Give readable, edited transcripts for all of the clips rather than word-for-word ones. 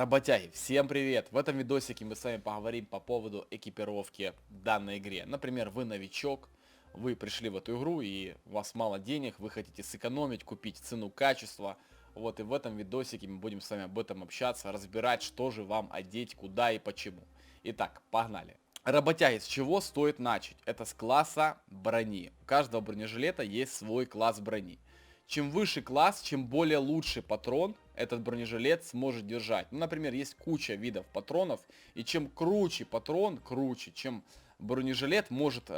Работяги, всем привет! В этом видосике мы с вами поговорим по поводу экипировки в данной игре. Например, вы новичок, вы пришли в эту игру и у вас мало денег, вы хотите сэкономить, купить цену-качество. Вот и в этом видосике мы будем с вами об этом общаться, разбирать, что же вам одеть, куда и почему. Итак, погнали! Работяги, с чего стоит начать? Это с класса брони. У каждого бронежилета есть свой класс брони. Чем выше класс, чем более лучший патрон этот бронежилет сможет держать. Ну, например, есть куча видов патронов, и чем круче патрон, чем бронежилет может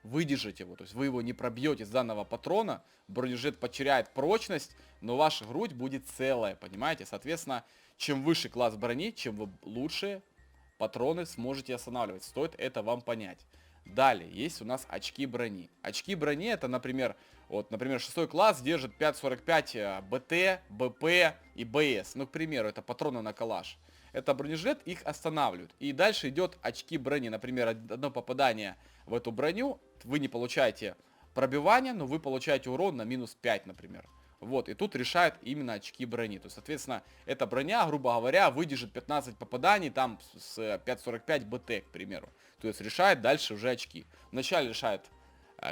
выдержать его. То есть вы его не пробьете с данного патрона, бронежилет потеряет прочность, но ваша грудь будет целая, понимаете? Соответственно, чем выше класс брони, чем вы лучше патроны сможете останавливать. Стоит это вам понять. Далее, есть у нас очки брони. Очки брони это, например, например, 6 класс держит 5.45 БТ, БП и БС. Ну, к примеру, это патроны на калаш. Это бронежилет, их останавливают. И дальше идет очки брони. Например, одно попадание в эту броню, вы не получаете пробивание, но вы получаете урон на минус 5, например. Вот, и тут решают именно очки брони. То есть, соответственно, эта броня, грубо говоря, выдержит 15 попаданий там с 5.45 БТ, к примеру. То есть решает дальше уже очки. Вначале решает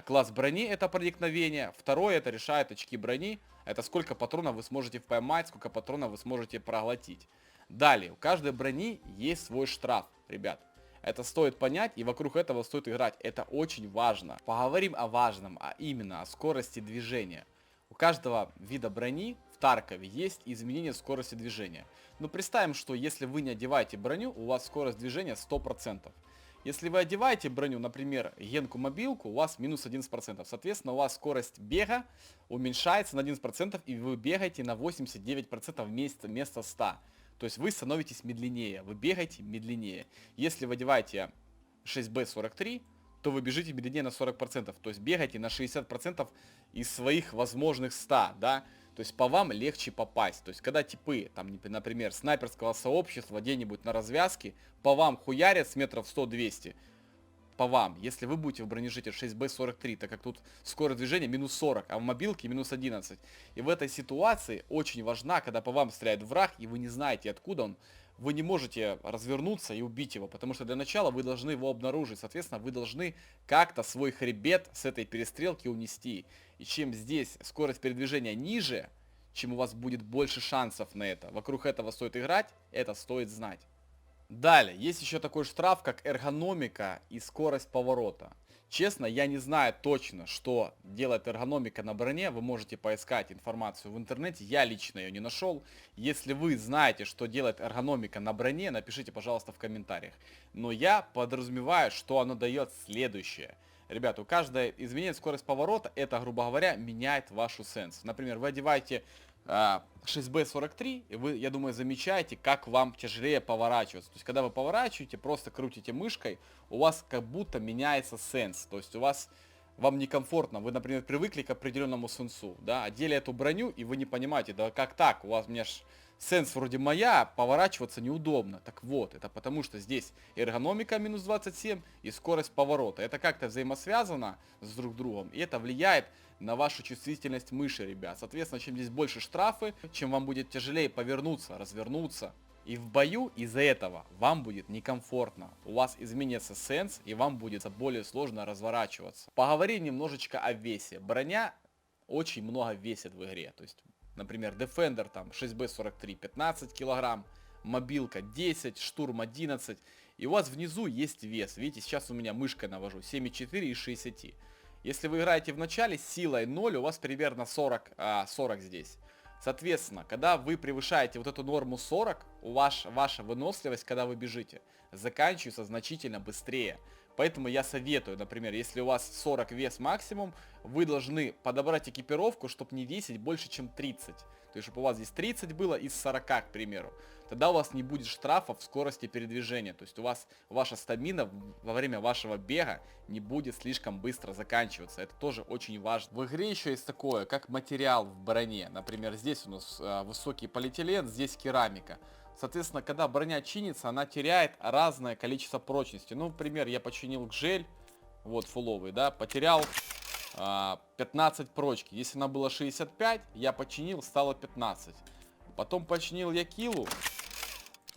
класс брони, это проникновение. Второе, это решает очки брони. Это сколько патронов вы сможете поймать, сколько патронов вы сможете проглотить. Далее, у каждой брони есть свой штраф, ребят. Это стоит понять, и вокруг этого стоит играть. Это очень важно. Поговорим о важном, а именно о скорости движения. У каждого вида брони в Таркове есть изменение скорости движения. Но представим, что если вы не одеваете броню, у вас скорость движения 100%. Если вы одеваете броню, например, генку-мобилку, у вас минус 11%. Соответственно, у вас скорость бега уменьшается на 11%, и вы бегаете на 89% вместо 100%. То есть вы становитесь медленнее, вы бегаете медленнее. Если вы одеваете 6B43, то вы бежите медленнее на 40%. То есть бегаете на 60% из своих возможных 100, да. То есть по вам легче попасть. То есть когда типы, там, например, снайперского сообщества где-нибудь на развязке, по вам хуярят с метров 100-200, по вам, если вы будете в бронежилете 6B43, так как тут скорость движения минус 40, а в мобилке минус 11. И в этой ситуации очень важна, когда по вам стреляет враг, и вы не знаете, откуда он, вы не можете развернуться и убить его, потому что для начала вы должны его обнаружить. Соответственно, вы должны как-то свой хребет с этой перестрелки унести. И чем здесь скорость передвижения ниже, чем у вас будет больше шансов на это. Вокруг этого стоит играть, это стоит знать. Далее, есть еще такой штраф, как эргономика и скорость поворота. Честно, я не знаю точно, что делает эргономика на броне. Вы можете поискать информацию в интернете. Я лично ее не нашел. Если вы знаете, что делает эргономика на броне, напишите, пожалуйста, в комментариях. Но я подразумеваю, что оно дает следующее. Ребята, у каждой изменение скорость поворота, это, грубо говоря, меняет вашу сенс. Например, вы одеваете 6B43, и вы, я думаю, замечаете, как вам тяжелее поворачиваться. То есть, когда вы поворачиваете, просто крутите мышкой, у вас как будто меняется сенс. То есть, вам некомфортно. Вы, например, привыкли к определенному сенсу, да, одели эту броню, и вы не понимаете, да как так, у меня ж сенс вроде моя, поворачиваться неудобно. Так вот, это потому что здесь эргономика минус 27 и скорость поворота. Это как-то взаимосвязано с друг другом, и это влияет на вашу чувствительность мыши, ребят. Соответственно, чем здесь больше штрафы, чем вам будет тяжелее повернуться, развернуться. И в бою из-за этого вам будет некомфортно. У вас изменится сенс, и вам будет более сложно разворачиваться. Поговорим немножечко о весе. Броня очень много весит в игре. То есть, например, Defender там 6B43 15 килограмм, мобилка 10, штурм 11. И у вас внизу есть вес. Видите, сейчас у меня мышкой навожу 7,4 из 60. Если вы играете в начале с силой 0, у вас примерно 40 здесь. Соответственно, когда вы превышаете вот эту норму 40, ваша выносливость, когда вы бежите, заканчивается значительно быстрее. Поэтому я советую, например, если у вас 40 вес максимум, вы должны подобрать экипировку, чтобы не весить больше, чем 30. То есть, чтобы у вас здесь 30 было из 40, к примеру. Тогда у вас не будет штрафов в скорости передвижения. То есть, у вас ваша стамина во время вашего бега не будет слишком быстро заканчиваться. Это тоже очень важно. В игре еще есть такое, как материал в броне. Например, здесь у нас высокий полиэтилен, здесь керамика. Соответственно, когда броня чинится, она теряет разное количество прочности. Ну, например, я починил гжель, вот фуловый, да, потерял 15 прочки. Если она была 65, я починил, стало 15. Потом починил я килу,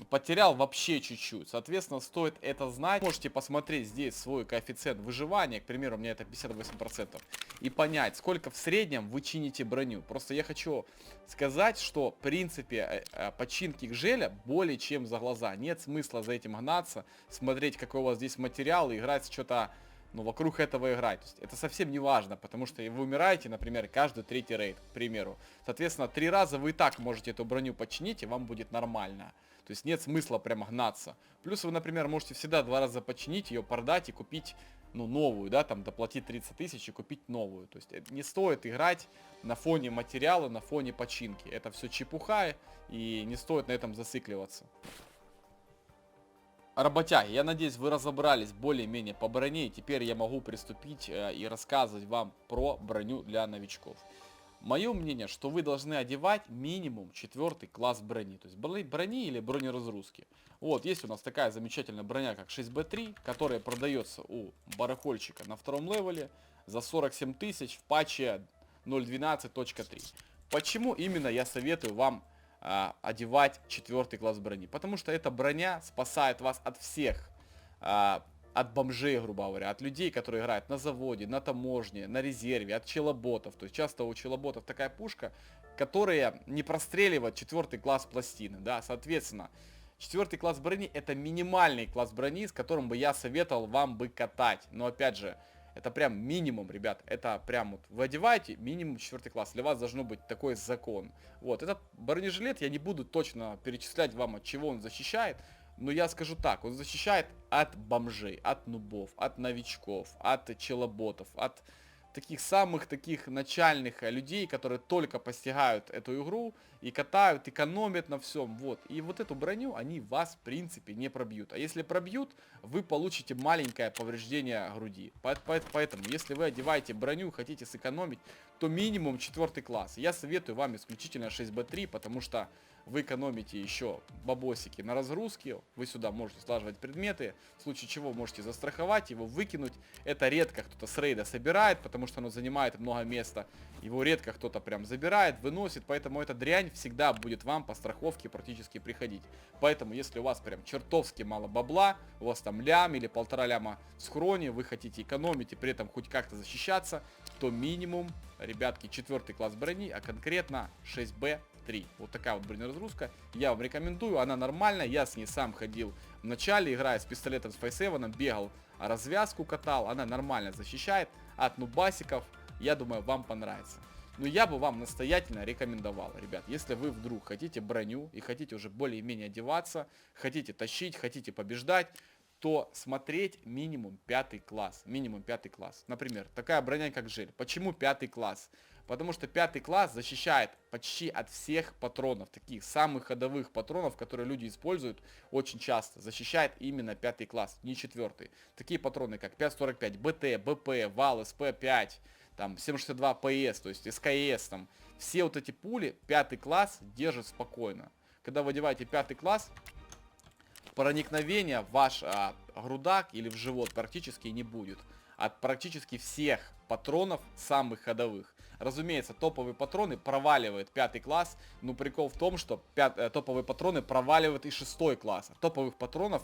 потерял вообще чуть-чуть. Соответственно, стоит это знать. Можете посмотреть здесь свой коэффициент выживания. К примеру, у меня это 58%. И понять, сколько в среднем вы чините броню. Просто я хочу сказать, что в принципе починки гжеля более чем за глаза. Нет смысла за этим гнаться, смотреть, какой у вас здесь материал и играть что-то, ну, вокруг этого играть. То есть это совсем не важно, потому что вы умираете, например, каждый третий рейд, к примеру. Соответственно, 3 раза вы и так можете эту броню починить, и вам будет нормально. То есть нет смысла прямо гнаться. Плюс вы, например, можете всегда 2 раза починить, ее продать и купить, ну, новую, да, там, доплатить 30 тысяч и купить новую. То есть не стоит играть на фоне материала, на фоне починки. Это все чепуха, и не стоит на этом зацикливаться. Работяги, я надеюсь, вы разобрались более-менее по броне, и теперь я могу приступить и рассказывать вам про броню для новичков. Мое мнение, что вы должны одевать минимум 4 класс брони, то есть брони или бронеразгрузки. Вот, есть у нас такая замечательная броня, как 6B3, которая продается у барахольщика на 2 левеле за 47 тысяч в патче 0.12.3. Почему именно я советую вам одевать 4 класс брони? Потому что эта броня спасает вас от всех, от бомжей, грубо говоря, от людей, которые играют на заводе, на таможне, на резерве, от челоботов. То есть часто у челоботов такая пушка, которая не простреливает 4 класс пластины, да, соответственно, 4 класс брони это минимальный класс брони, с которым бы я советовал вам бы катать. Но опять же, это прям минимум, ребят. Это прям вот вы одеваете минимум 4 класс. Для вас должно быть такой закон. Вот, этот бронежилет я не буду точно перечислять вам, от чего он защищает. Но я скажу так, он защищает от бомжей, от нубов, от новичков, от челоботов, от таких самых таких начальных людей, которые только постигают эту игру и катают, экономят на всем. Вот. И вот эту броню они вас в принципе не пробьют. А если пробьют, вы получите маленькое повреждение груди. Поэтому, если вы одеваете броню, хотите сэкономить, то минимум 4 класс. Я советую вам исключительно 6B3, потому что вы экономите еще бабосики на разгрузке, вы сюда можете слаживать предметы, в случае чего можете застраховать его, выкинуть. Это редко кто-то с рейда собирает, потому что оно занимает много места, его редко кто-то прям забирает, выносит, поэтому эта дрянь всегда будет вам по страховке практически приходить. Поэтому, если у вас прям чертовски мало бабла, у вас там лям или 1,5 ляма в схроне, вы хотите экономить и при этом хоть как-то защищаться, то минимум, ребятки, 4 класс брони, а конкретно 6B3. Вот такая вот бронеразгрузка. Я вам рекомендую, она нормальная. Я с ней сам ходил в начале, играя с пистолетом с 5.7, бегал, развязку катал. Она нормально защищает от нубасиков. Я думаю, вам понравится. Но я бы вам настоятельно рекомендовал, ребят, если вы вдруг хотите броню и хотите уже более-менее одеваться, хотите тащить, хотите побеждать, то смотреть минимум 5 класс. Минимум 5 класс. Например, такая броня, как Жель. Почему 5 класс? Потому что 5 класс защищает почти от всех патронов, таких самых ходовых патронов, которые люди используют очень часто. Защищает именно 5 класс, не 4. Такие патроны, как 5.45, БТ, БП, ВАЛ, СП-5, там 7.62 ПС, то есть СКС, там. Все вот эти пули 5 класс держит спокойно. Когда вы одеваете 5 класс, проникновения в ваш грудак или в живот практически не будет. От практически всех патронов самых ходовых. Разумеется, топовые патроны проваливает 5 класс, но прикол в том, что топовые патроны проваливают и 6 класс. Топовых патронов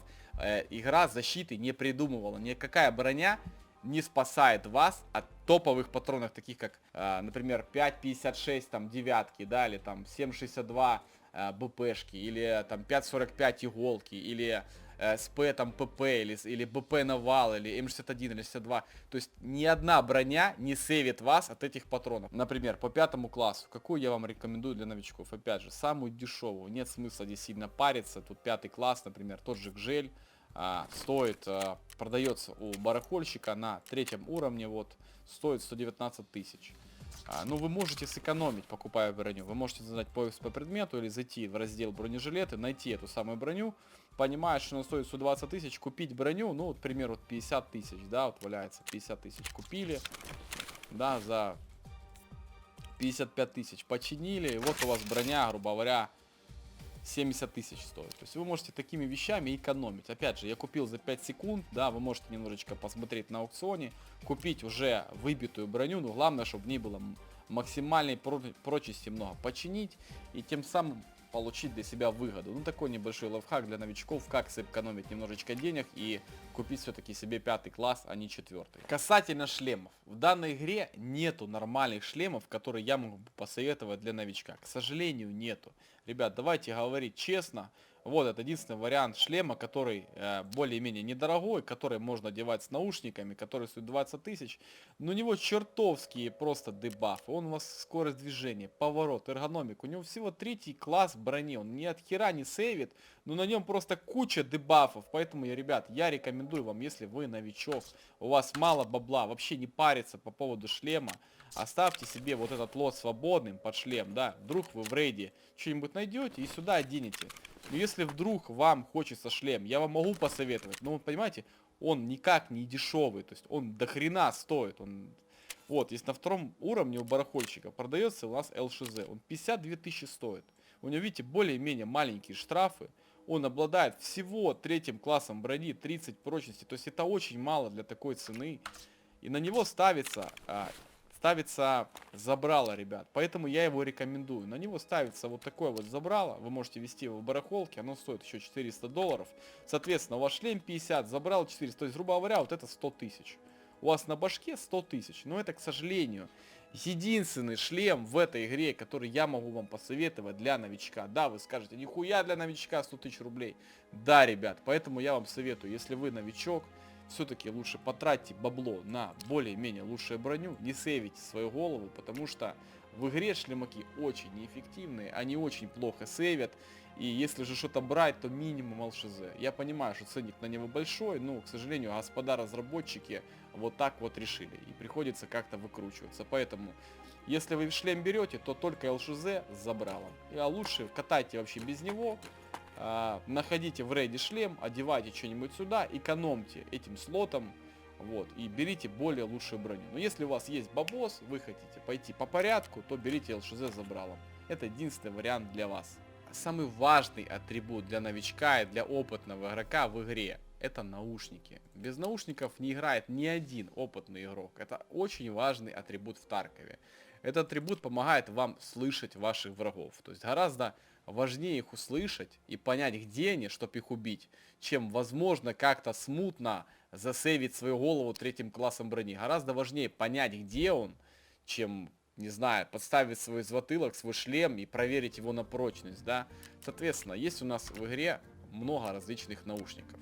игра защиты не придумывала. Никакая броня не спасает вас от топовых патронов, таких как, например, 5.56 там девятки, да, или там 7.62 БПшки, или там 5.45 иголки, или СП там ПП, или БП Навал, или М61, или 62. То есть ни одна броня не сейвит вас от этих патронов. Например, по 5 классу, какую я вам рекомендую для новичков? Опять же, самую дешевую. Нет смысла здесь сильно париться. Тут 5 класс, например, тот же Гжель. Стоит, продается у барахольщика на 3 уровне, вот, стоит 119 тысяч. Ну, вы можете сэкономить, покупая броню. Вы можете задать поиск по предмету или зайти в раздел бронежилеты, найти эту самую броню, понимая, что она стоит 120 тысяч, купить броню, ну, вот, к примеру, 50 тысяч, да, вот валяется, 50 тысяч купили, да, за 55 тысяч починили, и вот у вас броня, грубо говоря, 70 тысяч стоит. То есть вы можете такими вещами экономить. Опять же, я купил за 5 секунд, да, вы можете немножечко посмотреть на аукционе, купить уже выбитую броню, но главное, чтобы в ней было максимальной прочности много, починить и тем самым получить для себя выгоду. Ну, такой небольшой лайфхак для новичков, как сэкономить немножечко денег и купить все-таки себе 5 класс, а не 4. Касательно шлемов. В данной игре нету нормальных шлемов, которые я могу посоветовать для новичка. К сожалению, нету. Ребят, давайте говорить честно. Вот, это единственный вариант шлема, который более-менее недорогой, который можно одевать с наушниками, который стоит 20 тысяч. Но у него чертовские просто дебафы. Он у вас скорость движения, поворот, эргономик. У него всего 3 класс брони. Он ни от хера не сейвит, но на нем просто куча дебафов. Поэтому, ребят, я рекомендую вам, если вы новичок, у вас мало бабла, вообще не париться по поводу шлема. Оставьте себе вот этот лот свободным под шлем, да. Вдруг вы в рейде что-нибудь найдете и сюда оденете. Но если вдруг вам хочется шлем, я вам могу посоветовать. Но, понимаете, он никак не дешевый. То есть он до хрена стоит. Вот, есть на 2 уровне у барахольщика. Продается у нас ЛШЗ. Он 52 тысячи стоит. У него, видите, более-менее маленькие штрафы. Он обладает всего 3 классом брони, 30 прочности. То есть это очень мало для такой цены. И на него ставится забрало, ребят. Поэтому я его рекомендую. На него ставится вот такое вот забрало. Вы можете вести его в барахолке. Оно стоит еще $400. Соответственно, у вас шлем 50, забрал 400. То есть, грубо говоря, вот это 100 тысяч. У вас на башке 100 тысяч. Но это, к сожалению, единственный шлем в этой игре, который я могу вам посоветовать для новичка. Да, вы скажете, нихуя для новичка 100 тысяч рублей. Да, ребят, поэтому я вам советую, если вы новичок, все-таки лучше потратьте бабло на более-менее лучшую броню, не сейвите свою голову, потому что в игре шлемаки очень неэффективные, они очень плохо сейвят, и если же что-то брать, то минимум ЛШЗ. Я понимаю, что ценник на него большой, но, к сожалению, господа разработчики вот так вот решили, и приходится как-то выкручиваться, поэтому... Если вы шлем берете, то только ЛШЗ с забралом. А лучше катайте вообще без него. Находите в рейде шлем, одевайте что-нибудь сюда, экономьте этим слотом, вот, и берите более лучшую броню. Но если у вас есть бабос, вы хотите пойти по порядку, то берите ЛШЗ с забралом. Это единственный вариант для вас. Самый важный атрибут для новичка и для опытного игрока в игре — это наушники. Без наушников не играет ни один опытный игрок. Это очень важный атрибут в Таркове. Этот атрибут помогает вам слышать ваших врагов. То есть гораздо важнее их услышать и понять, где они, чтобы их убить, чем, возможно, как-то смутно засейвить свою голову 3 классом брони. Гораздо важнее понять, где он, чем, не знаю, подставить свой затылок, свой шлем и проверить его на прочность, да. Соответственно, есть у нас в игре много различных наушников.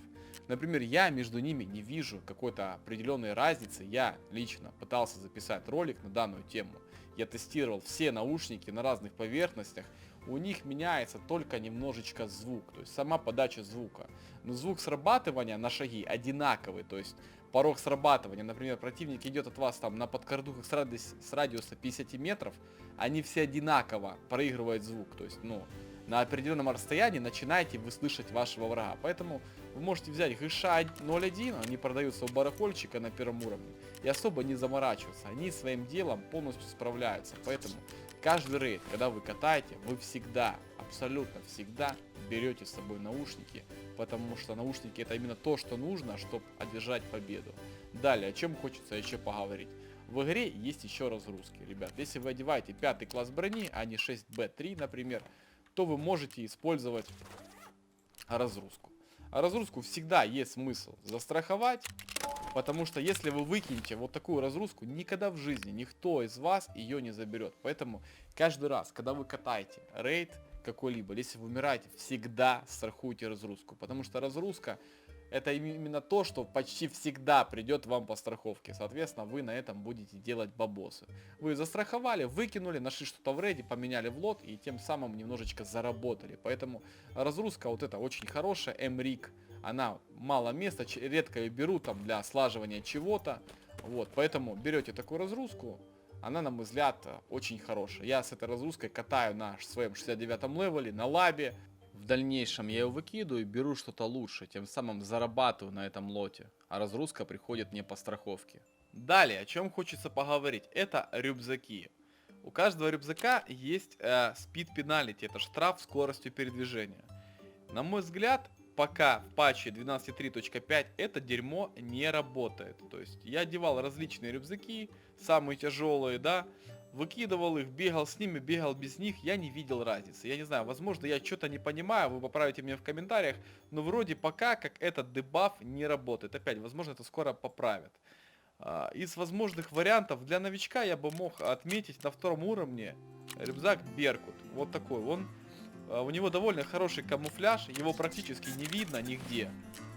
Например, я между ними не вижу какой-то определенной разницы. Я лично пытался записать ролик на данную тему. Я тестировал все наушники на разных поверхностях. У них меняется только немножечко звук, то есть сама подача звука. Но звук срабатывания на шаги одинаковый, то есть порог срабатывания, например, противник идет от вас там на подкордухах с радиуса 50 метров, они все одинаково проигрывают звук, то есть, ну, на определенном расстоянии начинаете вы слышать вашего врага. Поэтому вы можете взять ГШ 01, они продаются у барахольщика на 1 уровне, и особо не заморачиваться, они своим делом полностью справляются. Поэтому каждый рейд, когда вы катаете, вы всегда, абсолютно всегда берете с собой наушники, потому что наушники — это именно то, что нужно, чтобы одержать победу. Далее, о чем хочется еще поговорить. В игре есть еще разгрузки, ребят. Если вы одеваете 5 класс брони, а не 6Б3, например, то вы можете использовать разгрузку. А разгрузку всегда есть смысл застраховать, потому что если вы выкинете вот такую разгрузку, никогда в жизни никто из вас ее не заберет. Поэтому каждый раз, когда вы катаете рейд какой-либо, если вы умираете, всегда страхуйте разгрузку, потому что разгрузка — это именно то, что почти всегда придет вам по страховке. Соответственно, вы на этом будете делать бабосы. Вы застраховали, выкинули, нашли что-то в рейде, поменяли в лот и тем самым немножечко заработали. Поэтому разгрузка вот эта очень хорошая, МРИК. Она мало места, редко ее берут там для слаживания чего-то. Вот, поэтому берете такую разгрузку. Она, на мой взгляд, очень хорошая. Я с этой разгрузкой катаю на своем 69-м левеле, на лабе. В дальнейшем я ее выкидываю и беру что-то лучше, тем самым зарабатываю на этом лоте, а разгрузка приходит мне по страховке. Далее, о чем хочется поговорить, это рюкзаки. У каждого рюкзака есть speed penalty, это штраф скоростью передвижения. На мой взгляд, пока в патче 12.3.5 это дерьмо не работает. То есть я одевал различные рюкзаки, самые тяжелые, да, выкидывал их, бегал с ними, бегал без них, я не видел разницы. Я не знаю, возможно, я что-то не понимаю, вы поправите меня в комментариях, но вроде пока как этот дебаф не работает. Опять, возможно, это скоро поправят. Из возможных вариантов для новичка я бы мог отметить на втором уровне рюкзак Беркут. Вот такой. У него довольно хороший камуфляж, его практически не видно нигде.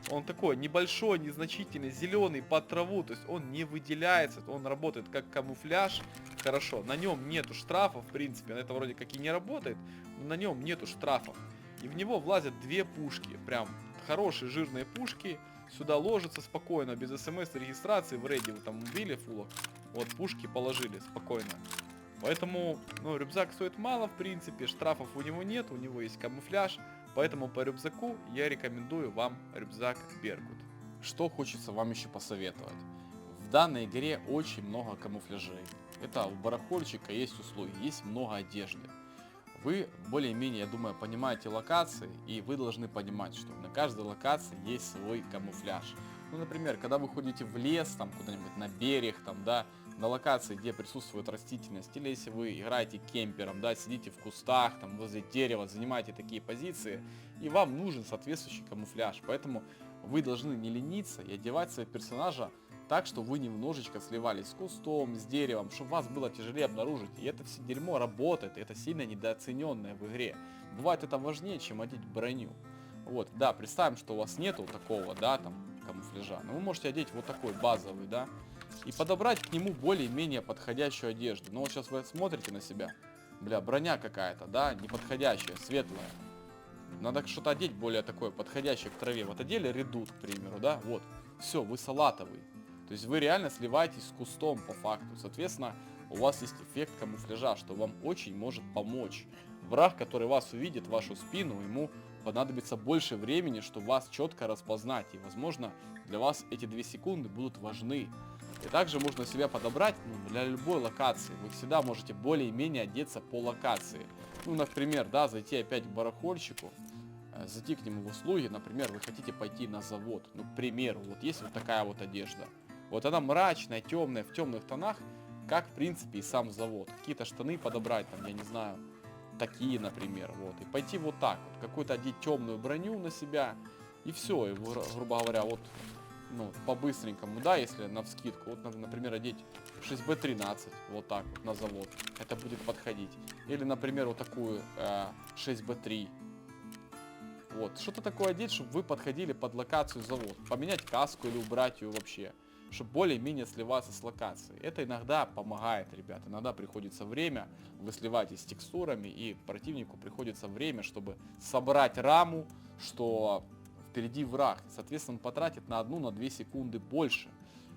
Он такой небольшой, незначительный, зеленый, под траву, то есть он не выделяется, он работает как камуфляж, хорошо. На нем нету штрафов, в принципе, это вроде как и не работает, но на нем нету штрафов. И в него влазят две пушки, прям хорошие жирные пушки, сюда ложатся спокойно, без смс-регистрации, в рейде вы там убили фулок, вот пушки положили спокойно. Поэтому, ну, рюкзак стоит мало, в принципе, штрафов у него нет, у него есть камуфляж. Поэтому по рюкзаку я рекомендую вам рюкзак Беркут. Что хочется вам еще посоветовать. В данной игре очень много камуфляжей. Это у барахольщика есть услуги, есть много одежды. Вы более-менее, я думаю, понимаете локации, и вы должны понимать, что на каждой локации есть свой камуфляж. Ну, например, когда вы ходите в лес, там куда-нибудь на берег, там, да, на локации, где присутствует растительность, или если вы играете кемпером, да, сидите в кустах, там, возле дерева, занимаете такие позиции, и вам нужен соответствующий камуфляж. Поэтому вы должны не лениться и одевать своего персонажа так, что вы немножечко сливались с кустом, с деревом, чтобы вас было тяжелее обнаружить. И это все дерьмо работает, это сильно недооцененное в игре. Бывает это важнее, чем одеть броню. Вот, да, представим, что у вас нету такого, да, там, камуфляжа, но вы можете одеть вот такой базовый, да, и подобрать к нему более-менее подходящую одежду. Но вот сейчас вы смотрите на себя, бля, броня какая-то, да, неподходящая, светлая. Надо что-то одеть более такое, подходящее к траве. Вот одели редут, к примеру, да, вот, все, вы салатовый. То есть вы реально сливаетесь с кустом по факту. Соответственно, у вас есть эффект камуфляжа, что вам очень может помочь. Враг, который вас увидит, вашу спину, ему понадобится больше времени, чтобы вас четко распознать. И, возможно, для вас эти 2 секунды будут важны. И также можно себя подобрать, ну, для любой локации. Вы всегда можете более-менее одеться по локации. Ну, например, да, зайти опять к барахольщику, зайти к нему в услуги. Например, вы хотите пойти на завод. Ну, к примеру, вот есть вот такая вот одежда. Вот она мрачная, темная, в темных тонах, как, в принципе, и сам завод. Какие-то штаны подобрать, там, я не знаю, такие, например, вот. И пойти вот так вот, какую-то одеть темную броню на себя, и все, и, грубо говоря, вот, ну, по-быстренькому, да, если навскидку, вот, например, одеть 6B13, вот так вот, на завод, это будет подходить. Или, например, вот такую 6B3. Вот, что-то такое одеть, чтобы вы подходили под локацию завод. Поменять каску или убрать ее вообще, чтобы более-менее сливаться с локацией. Это иногда помогает, ребят. Иногда приходится время, вы сливаетесь с текстурами, и противнику приходится время, чтобы собрать раму, что впереди враг. Соответственно, он потратит на 1-2 секунды больше,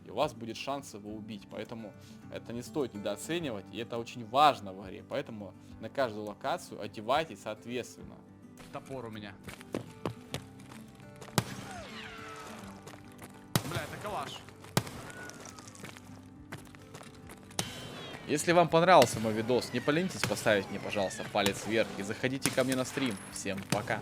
и у вас будет шанс его убить. Поэтому это не стоит недооценивать, и это очень важно в игре. Поэтому на каждую локацию одевайтесь соответственно. Топор у меня. Бля, это калаш. Если вам понравился мой видос, не поленитесь поставить мне, пожалуйста, палец вверх и заходите ко мне на стрим. Всем пока!